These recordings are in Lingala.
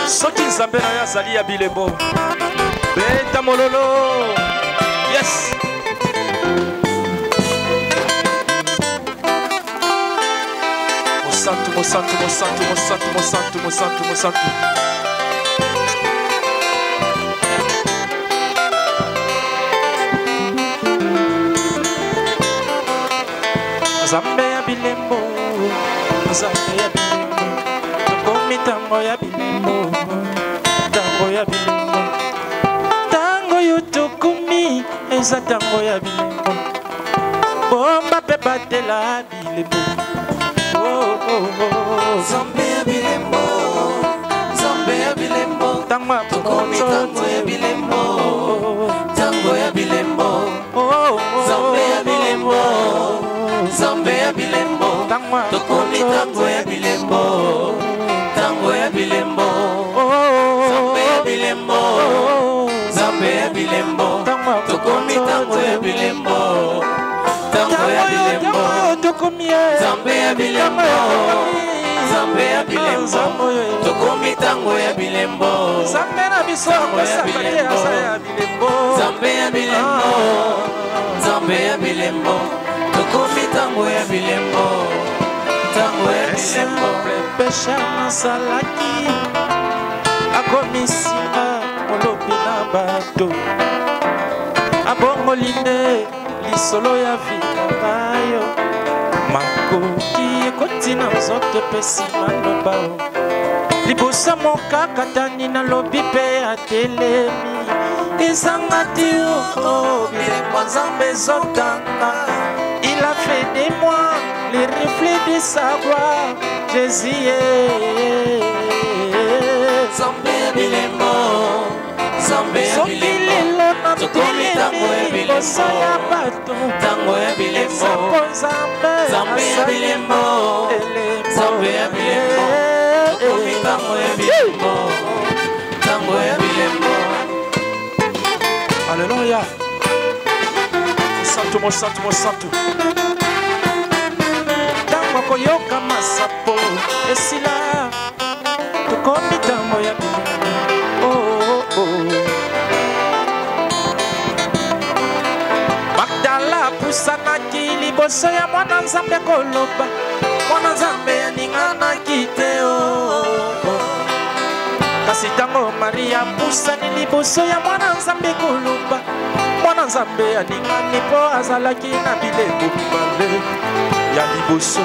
Soki nzambe na yo azali ya bilembo beta mololo. Yes. Mosantu, mosantu, mosantu, mosantu, mosantu, mosantu, mosantu. Nzambe ya bilembo, nzambe ya bilembo, tokomi tango ya bilembo, tango ya bilembo, tango yo tokomi eza tango ya bilembo, bomba pe batela bilembo. Nzambe ya bilembo, nzambe ya bilembo, tokomi tango ya bilembo, tango ya bilembo, nzambe ya bilembo, nzambe ya bilembo, tokomi tango ya bilembo, tango ya bilembo, nzambe ya bilembo, nzambe ya bilembo, tokomi tango ya bilembo, tango ya bilembo, nzambe ya bilembo, nzambe ya bilembo, tokomi tango ya bilembo, nzambe na biso kosaka asa ya bilembo, nzambe ya bilembo, nzambe ya bilembo, tokomi tango ya bilembo, tango ya bilembo. Pesha masalaki akomisina molobi na bato abongolinde lisolo ya vina yo makoki ekotina nzoto pesi maloba libosa mokakatani na lobi mpe atelemi ezanga ti bilembo nzambe ezotanga. Il a fait de moi les reflets de sa gloire, Jésus. Nzambe ya bilembo, nzambe ya bilembo, tokomi tango ya bilembo, tango ya bilembo, nzambe ya bilembo, nzambe ya bilembo, tokomi tango ya bilembo, tango ya bilembo. Alléluia. Mosantu, mosantu, mosantu. Tango koyoka masapo esila tokomi tango ya bilembo. Magdala pusanaki liboso ya mwana nzambe koloba mwana nzambe aninganaki te kasi tango Maria pusani liboso ya mwana nzambe koloba mwana nzambe alingani po azalaki na bilembo mibale ya liboso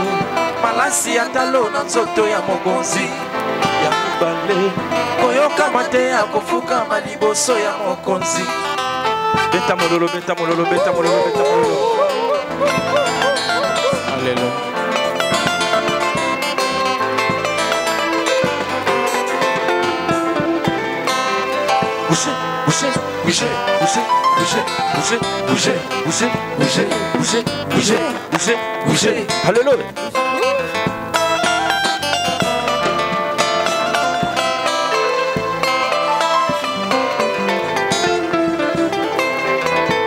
malasi ya talo na nzoto ya mokonzi ya mibale koyokama te akofukama liboso ya mokonzi. Beta mololo, beta mololo, beta mololo, beta mololo. Alléluia. Boucher, boucher, boucher, boucher, boucher, boucher, boucher, boucher, boucher, boucher, boucher, boucher, boucher. Alléluia.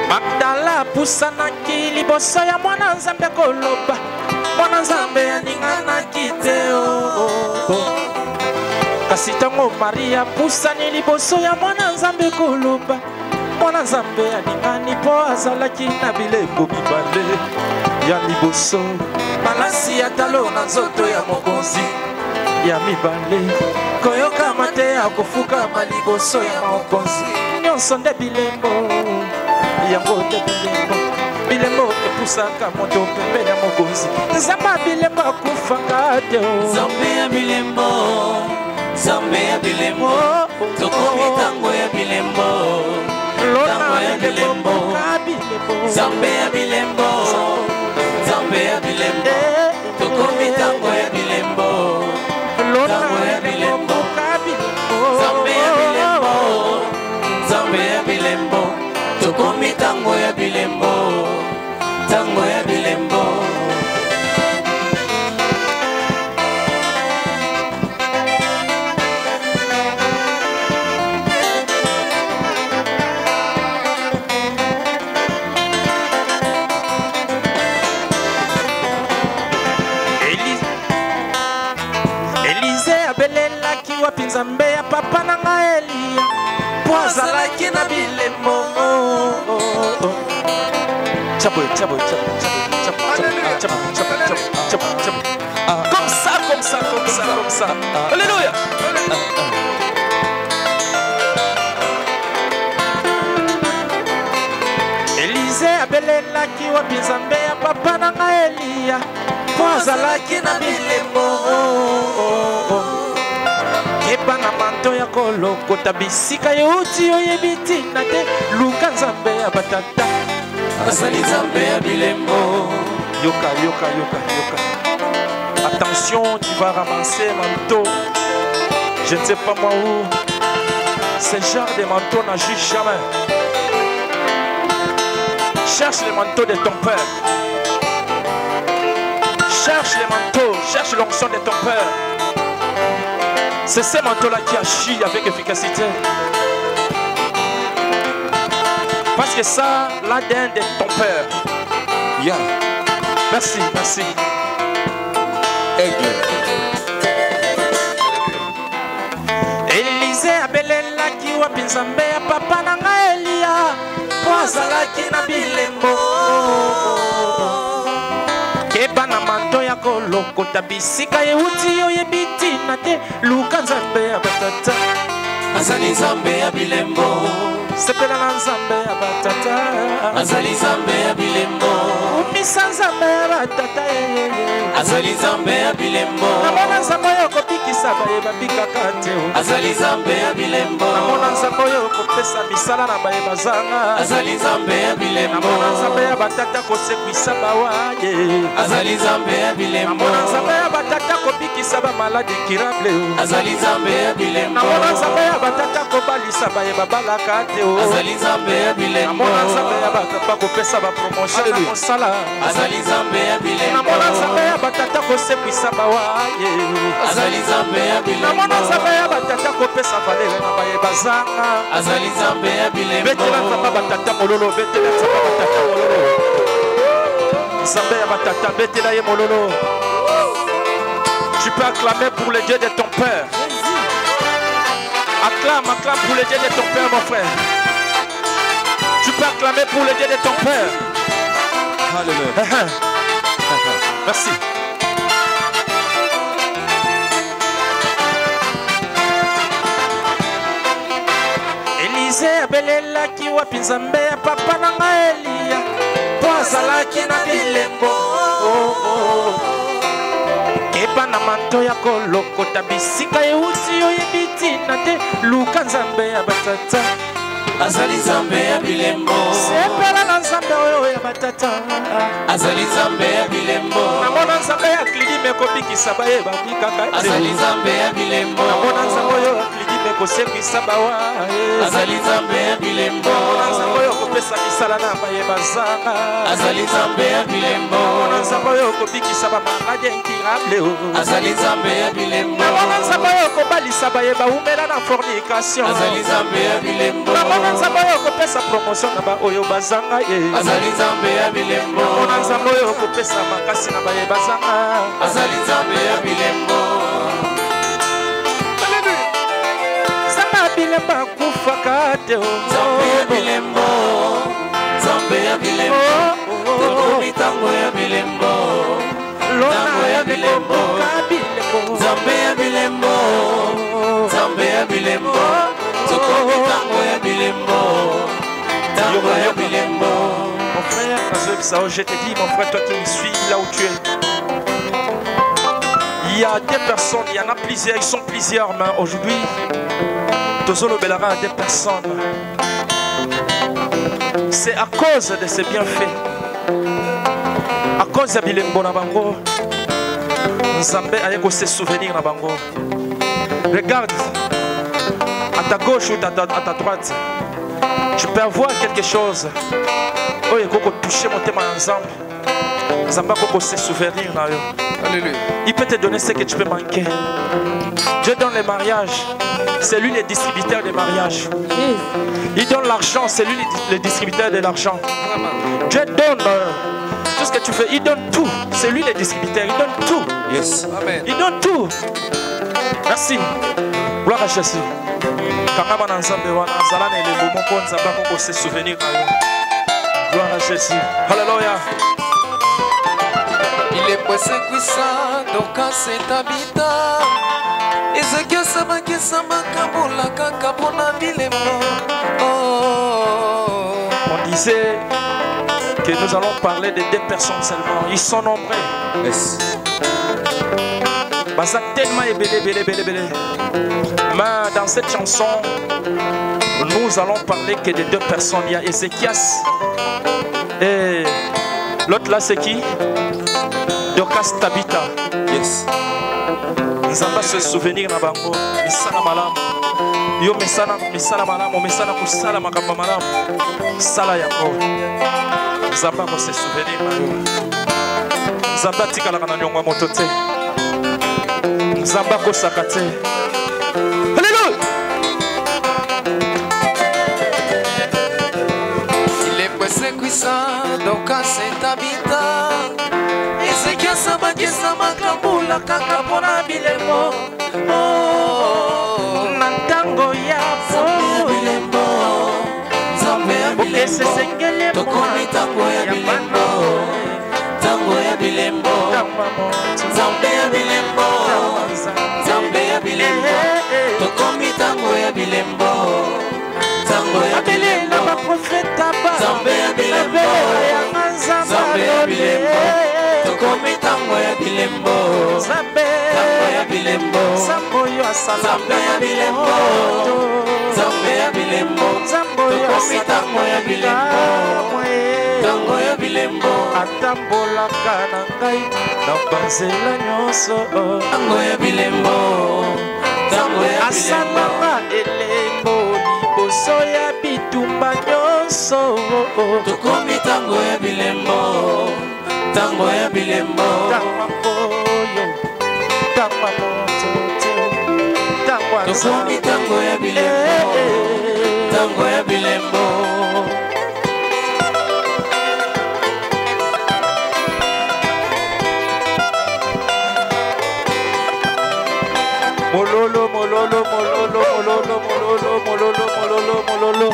Magdala pusanaki liboso ya mwana nzambe koloba mwana nzambe aninganaki te kasi tango Maria pusani liboso ya mwana nzambe koloba mwana nzambe alingani po azalaki na bilembo mibale ya liboso malasi ya talo na nzoto ya mokonzi ya mibale koyokama te akofukama liboso ya mokonzi nyonso nde bilembo yango nde bilembo bilembo epusaka moto pembeni ya mokonzi nzambe ya bilembo akufanga te nzambe ya bilembo, nzambe ya bilembo, tokomi tango ya bilembo, tango ya bilembo, nzambe ya bilembo, nzambe ya bilembo, tokomi tango ya bilembo, tango ya bilembo, nzambe ya bilembo, nzambe ya bilembo, tokomi tango ya bilembo, tango ya bilembo. nzambe ya papa na nga Elia po azalaki na bilembo. Comme ça, comme ça, comme ça, comme ça. Alléluia. Élisée abelelaki wapi nzambe ya papa na nga Elia po azalaki na bilembo. Keba na manto ya kolokota bisika euti oyebi tina te luka nzambe ya batata azali nzambe ya bilembo. Yoka, yoka, yoka, yoka. Attention, tu vas ramasser manteau. Je ne sais pas moi où. Ce genre de manteau n'agit jamais. Cherche les manteaux de ton père. Cherche les manteaux. Cherche l'onction de ton père. C'est ces manteaux-là qui agit avec efficacité. Parce que ça, l'ADN de ton père. Yeah. Merci, merci. Aigle. Élisée abelelaki wapi nzambe ya papa na nga Elia po azalaki na bilembo. Keba na manto ya kolokota bisika euti oyebi tina te luka nzambe ya batata azali nzambe ya bilembo. Sepela na nzambe ya batata azali nzambe ya bilembo. Umisa nzambe ya batata azali nzambe ya bilembo. Namona nzambe oyo kopikisa baye babikaka te azali nzambe ya bilembo. Namona nzambe oyo kopesa misala na baye bazanga azali nzambe ya bilembo. Namona nzambe ya batata kosekwisa bawaye azali nzambe ya bilembo. Namona nzambe ya batata kopikisa ba malade incurable azali nzambe ya bilembo. Namona nzambe ya batata kobalisa baye babalaka te azali nzambe ya bilembo. Namona nzambe ya batata kopesa ba promotion na mosala azali nzambe ya bilembo. Namona nzambe ya batata kosekwisa bawaye azali nzambe ya bilembo. Namona nzambe ya batata kopesa valere na baye bazanga azali nzambe ya bilembo. Betela nzambe batata mololo, betela nzambe batata mololo. Nzambe ya batata betela ye mololo. Tu peux acclamer pour le Dieu de ton père. Acclame, acclame pour le Dieu de ton père, mon frère. Tu peux acclamer pour le Dieu de ton père. Alléluia. Merci. Élisée abelelaki wapi nzambe ya papa na nga Elia po azalaki na bilembo. Keba na manto ya kolokota bisika euti oyebi tina te luka nzambe ya batata azali nzambe ya bilembo. Sepela na nzambe oyo ya batata azali nzambe ya bilembo. Namona nzambe ya klidime kobikisa baye babikaka te azali nzambe ya bilembo. Namona nzambe oyo ya klidime kosekwisa bawaye azali nzambe ya bilembo. Namona nzambe oyo kopesa misala na baye bazanga azali nzambe ya bilembo. Namona nzambe oyo kobikisa ba malade incurable azali nzambe ya bilembo. Namona nzambe oyo kobalisa baye baumela na fornication azali nzambe ya bilembo. Namona nzambe oyo kopesa promotion na ba oyo bazanga azali nzambe ya bilembo. Namona nzambe oyo kopesa makasi na baye bazanga azali nzambe ya bilembo. Alléluia. Nzambe ya bilembo akufaka te nzambe ya bilembo. Nzambe ya bilembo. Tokomi tango ya bilembo. Tango ya bilembo. Nzambe ya bilembo. Nzambe ya bilembo. Tokomi tango ya bilembo. Tango ya bilembo. Mon frère, je te dis, mon frère, toi qui me suis là où tu es. Il y a des personnes, il y en a plusieurs, ils sont plusieurs, mais aujourd'hui, Tozolo Belara a des personnes. C'est à cause de ces bienfaits, à cause de Bilembo Nabango, Nzambe a se souvenir Nabango. Regarde, à ta gauche ou à ta droite, tu peux avoir quelque chose. Oh, il faut toucher mon thème ensemble. Nzambe a se souvenir. Alléluia. Il peut te donner ce que tu peux manquer. Dieu donne les mariages. C'est lui le distributeur des mariages. Il donne l'argent. C'est lui le distributeur de l'argent. Dieu donne tout ce que tu fais. Il donne tout. C'est lui le distributeur. Il donne tout. Yes. Amen. Il donne tout. Merci. Gloire à Jésus. Quand on a ensemble, on a zalane les moments qu'on s'en va qu'on se souvenir. Gloire à Jésus. Alléluia. Il est pressé cuissa, donc c'est habitat. Et ce que ça m'a qui ça m'a kabola kakabona bilembo. On disait que nous allons parler de 2 personnes seulement. Ils sont nombreux. Yes. Bah, ça tellement est belé. Mais dans cette chanson, nous allons parler que de 2 personnes. Il y a Ézéchias et l'autre là c'est qui? Dorcas Tabitha. Yes. Nous allons se souvenir na bango. Misala malam. Yo misala malam. Misala kusala makamba malam. Sala yako. Nous allons se souvenir na yo. Nous allons tikala kana nyongwa motote. Nous allons sakate. Alléluia. Il est pressé cuissa, donc c'est habitat. Ezekia sabaki samakabula kakabona bilembo. Nantango ya bilembo. Zambe ya bilembo. Tokomi tango ya bilembo. Tango ya bilembo. Zambe ya bilembo. Zambe ya bilembo. Tokomi tango ya bilembo. Tango ya bilembo. Zambe ya bilembo. Zambe ya bilembo. Tokomi tango ya bilembo. Tango ya bilembo. Zambe ya bilembo. Zambe ya bilembo. Tokomi tango ya bilembo. Tango ya bilembo. Atambolaka na ngai na banzela nyonso. Tango ya bilembo. Tango ya bilembo. Asalaka elembo liboso ya bitumba nyonso. Tokomi tango ya bilembo. Tango ya bilembo. Tangwa koyo, tangwa motote, tangwa tokomi tango ya bilembo. Tango ya bilembo. Mololo, mololo, mololo, mololo, mololo, mololo, mololo, mololo.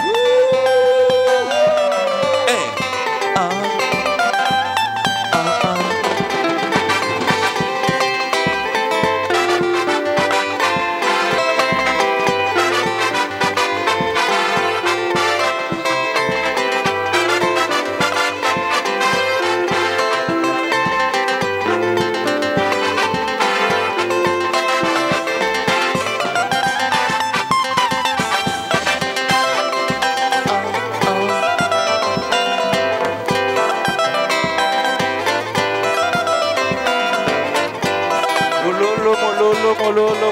Mololo,